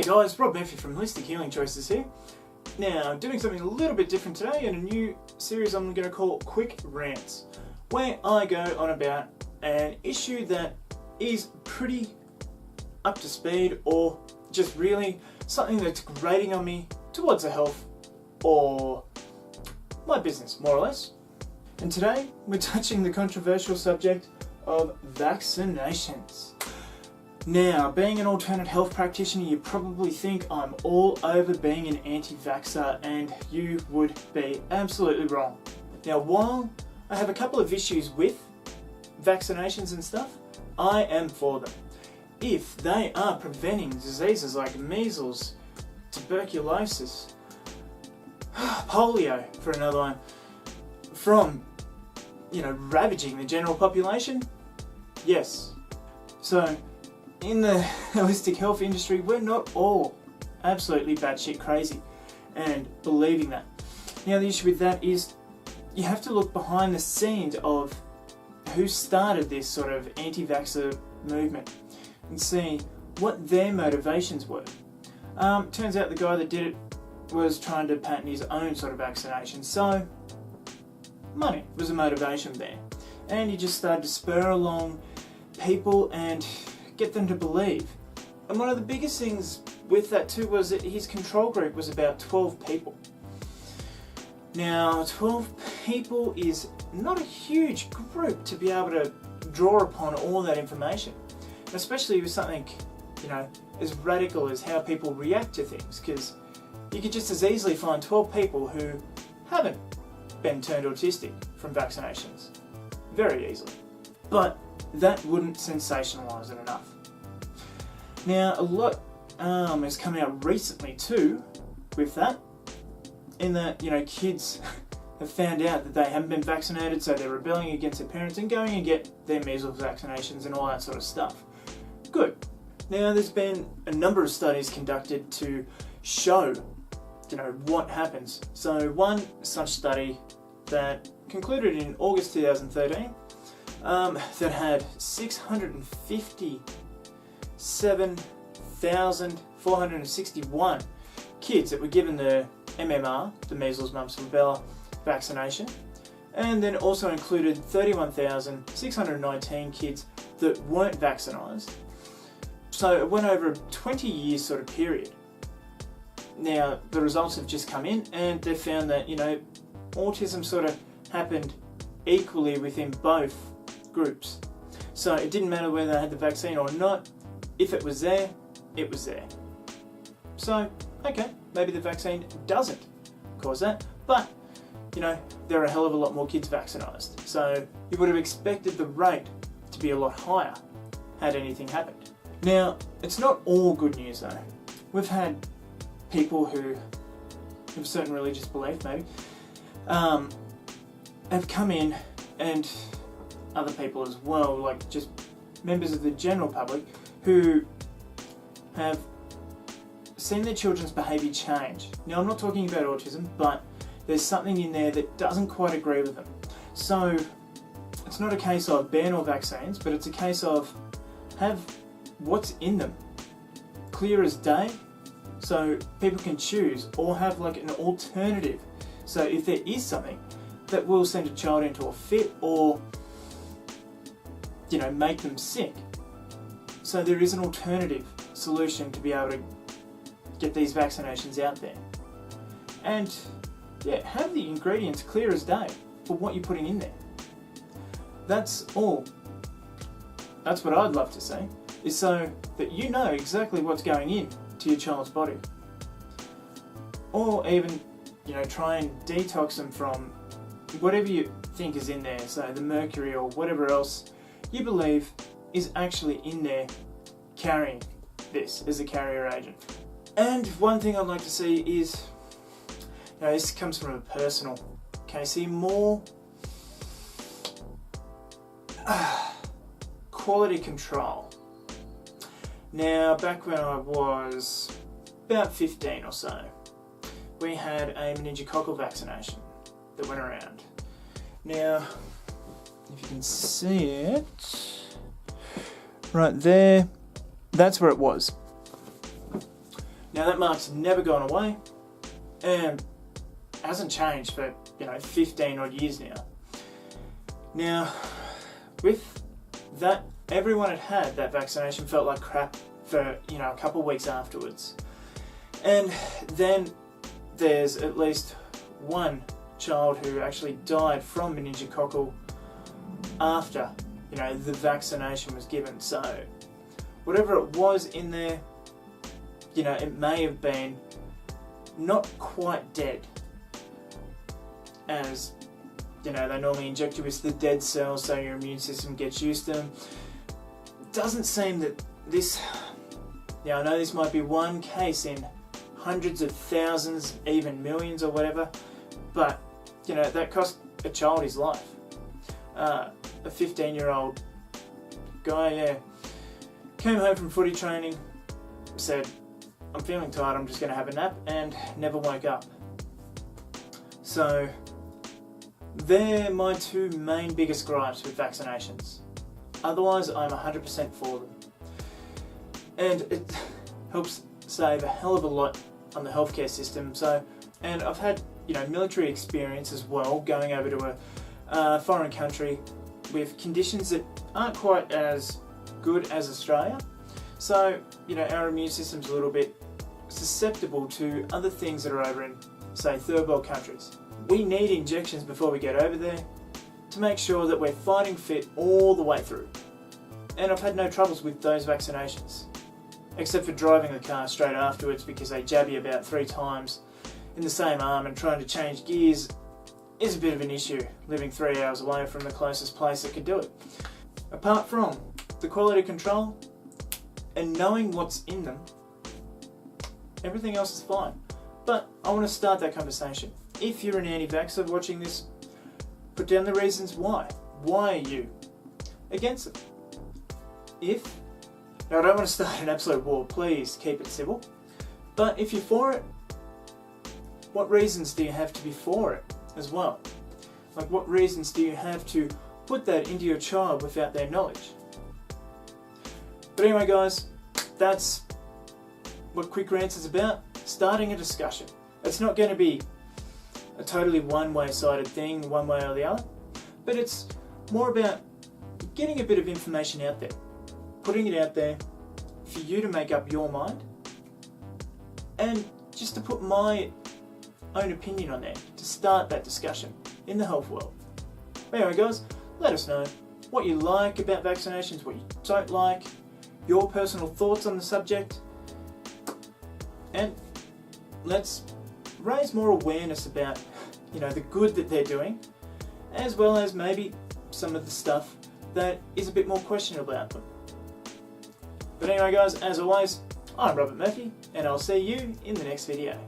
guys, Rob Murphy from Holistic Healing Choices here. Now, doing something a little bit different today in a new series I'm going to call Quick Rants, where I go on about an issue that is pretty up to speed or just really something that's grating on me towards the health or my business, more or less. And today, we're touching the controversial subject of vaccinations. Now, being an alternate health practitioner, you probably think I'm all over being an anti-vaxxer, and you would be absolutely wrong. Now, while I have a couple of issues with vaccinations and stuff, I am for them. If they are preventing diseases like measles, tuberculosis, polio, for another one, from, ravaging the general population, yes. So, in the holistic health industry, we're not all absolutely batshit crazy and believing that. Now, the issue with that is you have to look behind the scenes of who started this sort of anti-vaxxer movement and see what their motivations were. Turns out the guy that did it was trying to patent his own sort of vaccination, so money was a motivation there. And he just started to spur along people and get them to believe. And one of the biggest things with that too was that his control group was about 12 people. Now, 12 people is not a huge group to be able to draw upon all that information, especially with something, as radical as how people react to things, because you could just as easily find 12 people who haven't been turned autistic from vaccinations. Very easily. But that wouldn't sensationalise it enough. Now, a lot has come out recently too with that, in that, kids have found out that they haven't been vaccinated, so they're rebelling against their parents and going and get their measles vaccinations and all that sort of stuff. Good. Now, there's been a number of studies conducted to show, what happens. So one such study that concluded in August 2013 that had 657,461 kids that were given the MMR, the measles, mumps, rubella vaccination, and then also included 31,619 kids that weren't vaccinised. So it went over a 20-year sort of period. Now, the results have just come in, and they've found that, autism sort of happened equally within both groups. So it didn't matter whether they had the vaccine or not. If it was there, it was there. So, okay, maybe the vaccine doesn't cause that, but, there are a hell of a lot more kids vaccinised. So you would have expected the rate to be a lot higher had anything happened. Now, it's not all good news though. We've had people who have a certain religious belief, maybe, have come in, and other people as well, like just members of the general public, who have seen their children's behaviour change. Now, I'm not talking about autism, but there's something in there that doesn't quite agree with them. So it's not a case of ban all vaccines, but it's a case of have what's in them clear as day, so people can choose, or have like an alternative. So if there is something that will send a child into a fit or, make them sick, so there is an alternative solution to be able to get these vaccinations out there. And have the ingredients clear as day for what you're putting in there. That's all. That's what I'd love to see, is so that you know exactly what's going in to your child's body. Or even, try and detox them from whatever you think is in there, so the mercury or whatever else you believe is actually in there carrying this as a carrier agent. And one thing I'd like to see is, this comes from a personal case here, more quality control. Now, back when I was about 15 or so, we had a meningococcal vaccination that went around. Now, if you can see it, right there, that's where it was. Now that mark's never gone away and hasn't changed for 15 odd years now. Now with that, everyone had that vaccination felt like crap for a couple of weeks afterwards. And then there's at least one child who actually died from meningococcal after the vaccination was given. So whatever it was in there, it may have been not quite dead, as they normally inject you with the dead cells so your immune system gets used to them. It doesn't seem that this, I know this might be one case in hundreds of thousands, even millions or whatever, but that cost a child his life. A 15-year-old guy, came home from footy training, said, I'm feeling tired, I'm just going to have a nap, and never woke up. So they're my two main biggest gripes with vaccinations. Otherwise, I'm 100% for them. And it helps save a hell of a lot on the healthcare system. And I've had military experience as well, going over to a foreign country with conditions that aren't quite as good as Australia. So our immune system's a little bit susceptible to other things that are over in, say, third world countries. We need injections before we get over there to make sure that we're fighting fit all the way through. And I've had no troubles with those vaccinations, except for driving the car straight afterwards because they jab you about 3 times in the same arm, and trying to change gears is a bit of an issue, living 3 hours away from the closest place that could do it. Apart from the quality control and knowing what's in them, everything else is fine. But I want to start that conversation. If you're an anti-vaxxer watching this, put down the reasons why. Why are you against it? Now I don't want to start an absolute war, please keep it civil, but if you're for it, what reasons do you have to be for it as well? Like, what reasons do you have to put that into your child without their knowledge? But anyway guys, that's what Quick Rants is about, starting a discussion. It's not going to be a totally one-way-sided thing, one way or the other, but it's more about getting a bit of information out there, putting it out there for you to make up your mind, and just to put my own opinion on there, to start that discussion in the health world. Anyway guys, let us know what you like about vaccinations, what you don't like, your personal thoughts on the subject, and let's raise more awareness about the good that they're doing, as well as maybe some of the stuff that is a bit more questionable about them. But anyway guys, as always, I'm Robert Murphy, and I'll see you in the next video.